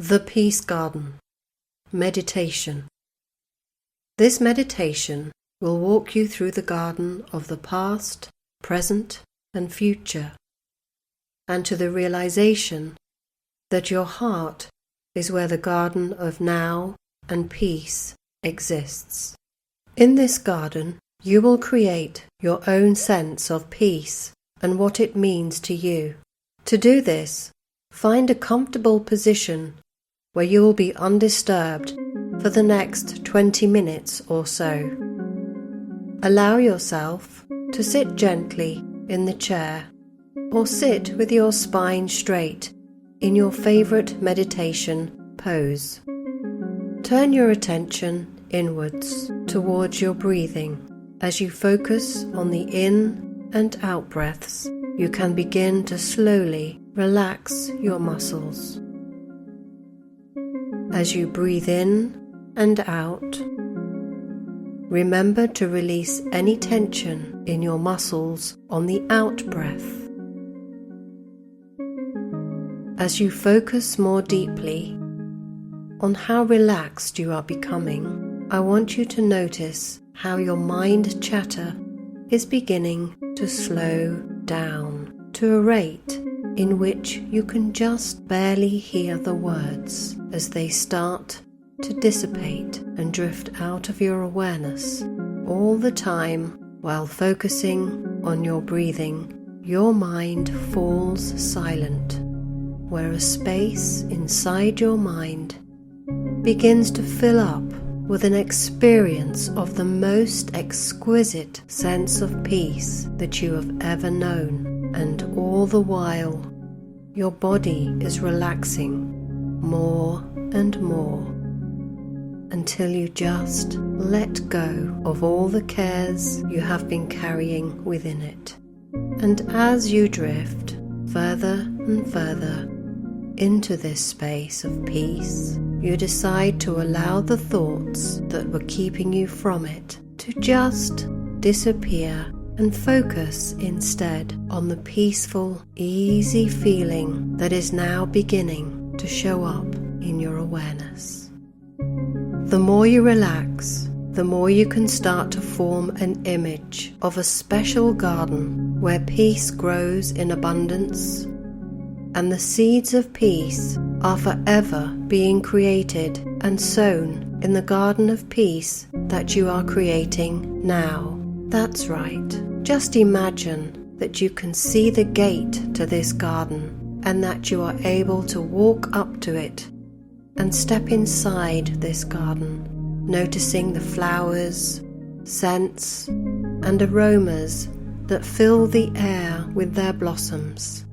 The Peace Garden Meditation. This meditation will walk you through the garden of the past, present, and future, and to the realization that your heart is where the garden of now and peace exists. In this garden, you will create your own sense of peace and what it means to you. To do this, find a comfortable position where you will be undisturbed for the next 20 minutes or so. Allow yourself to sit gently in the chair or sit with your spine straight in your favorite meditation pose. Turn your attention inwards towards your breathing. As you focus on the in and out breaths, you can begin to slowly relax your muscles. As you breathe in and out, remember to release any tension in your muscles on the out breath. As you focus more deeply on how relaxed you are becoming, I want you to notice how your mind chatter is beginning to slow down to a rate in which you can just barely hear the words as they start to dissipate and drift out of your awareness. All the time, while focusing on your breathing, your mind falls silent, where a space inside your mind begins to fill up with an experience of the most exquisite sense of peace that you have ever known. And all the while, your body is relaxing more and more until you just let go of all the cares you have been carrying within it. And as you drift further and further into this space of peace, you decide to allow the thoughts that were keeping you from it to just disappear and focus instead on the peaceful, easy feeling that is now beginning to show up in your awareness. The more you relax, the more you can start to form an image of a special garden where peace grows in abundance, and the seeds of peace are forever being created and sown in the garden of peace that you are creating now. That's right. Just imagine that you can see the gate to this garden and that you are able to walk up to it and step inside this garden, noticing the flowers, scents, and aromas that fill the air with their blossoms.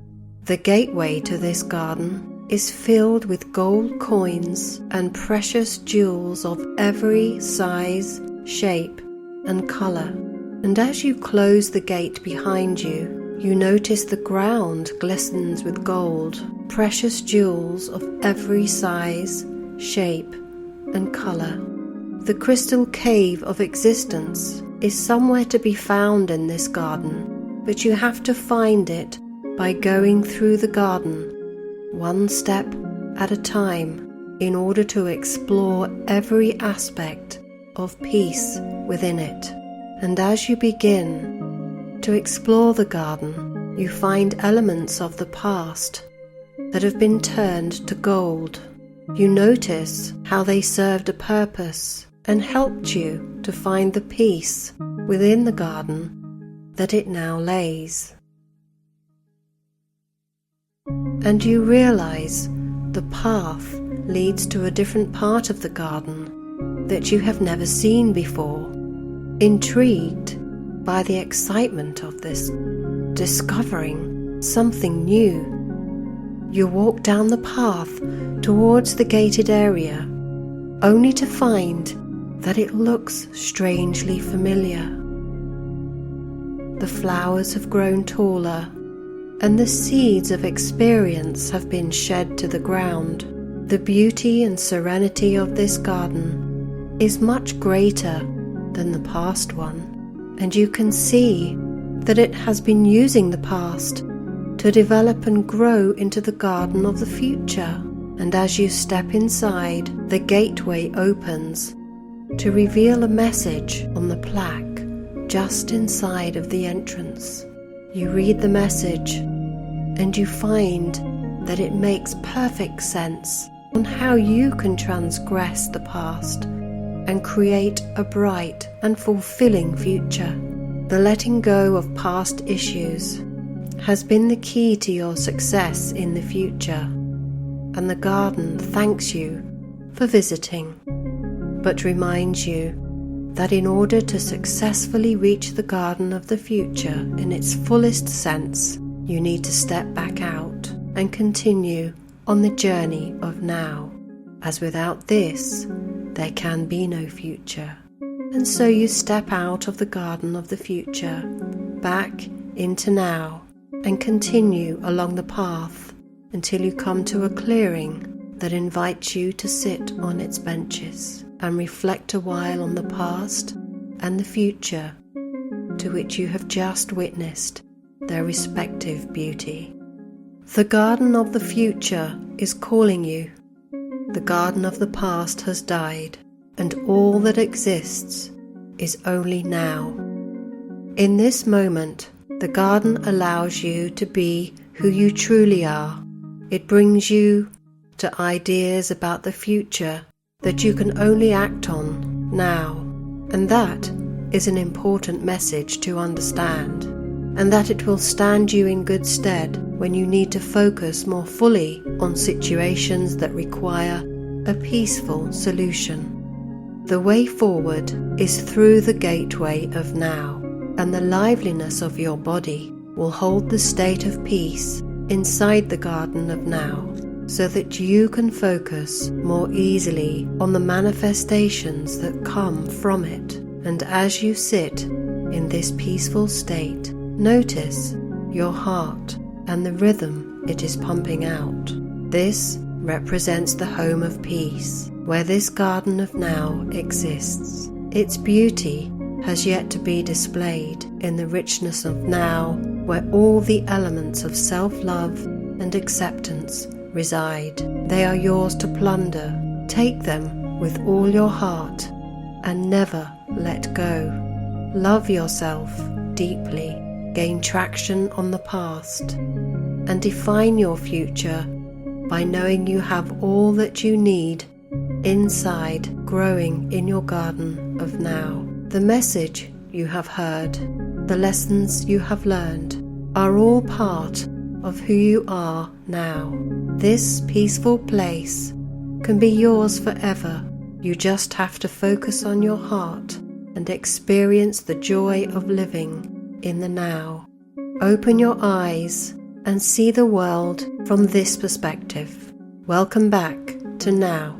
The gateway to this garden is filled with gold coins and precious jewels of every size, shape, and color. And as you close the gate behind you, you notice the ground glistens with gold, precious jewels of every size, shape, and color. The crystal cave of existence is somewhere to be found in this garden, but you have to find it by going through the garden, one step at a time, in order to explore every aspect of peace within it. And as you begin to explore the garden, you find elements of the past that have been turned to gold. You notice how they served a purpose and helped you to find the peace within the garden that it now lays. And you realize the path leads to a different part of the garden that you have never seen before. Intrigued by the excitement of this, discovering something new, you walk down the path towards the gated area, only to find that it looks strangely familiar. The flowers have grown taller, and the seeds of experience have been shed to the ground. The beauty and serenity of this garden is much greater than the past one, and you can see that it has been using the past to develop and grow into the garden of the future. And as you step inside, the gateway opens to reveal a message on the plaque just inside of the entrance. You read the message and you find that it makes perfect sense on how you can transgress the past and create a bright and fulfilling future. The letting go of past issues has been the key to your success in the future, and the garden thanks you for visiting, but reminds you that in order to successfully reach the garden of the future in its fullest sense, you need to step back out and continue on the journey of now, as without this, there can be no future. And so you step out of the garden of the future, back into now, and continue along the path until you come to a clearing that invites you to sit on its benches and reflect a while on the past and the future to which you have just witnessed their respective beauty. The garden of the future is calling you. The garden of the past has died, and all that exists is only now. In this moment, the garden allows you to be who you truly are. It brings you to ideas about the future that you can only act on now, and that is an important message to understand, and that it will stand you in good stead when you need to focus more fully on situations that require a peaceful solution. The way forward is through the gateway of now, and the liveliness of your body will hold the state of peace inside the garden of now, so that you can focus more easily on the manifestations that come from it. And as you sit in this peaceful state, notice your heart and the rhythm it is pumping out. This represents the home of peace, where this garden of now exists. Its beauty has yet to be displayed in the richness of now, where all the elements of self-love and acceptance reside. They are yours to plunder. Take them with all your heart and never let go. Love yourself deeply, gain traction on the past, and define your future by knowing you have all that you need inside, growing in your garden of now. The message you have heard, the lessons you have learned, are all part of who you are now. This peaceful place can be yours forever. You just have to focus on your heart and experience the joy of living in the now. Open your eyes and see the world from this perspective. Welcome back to now.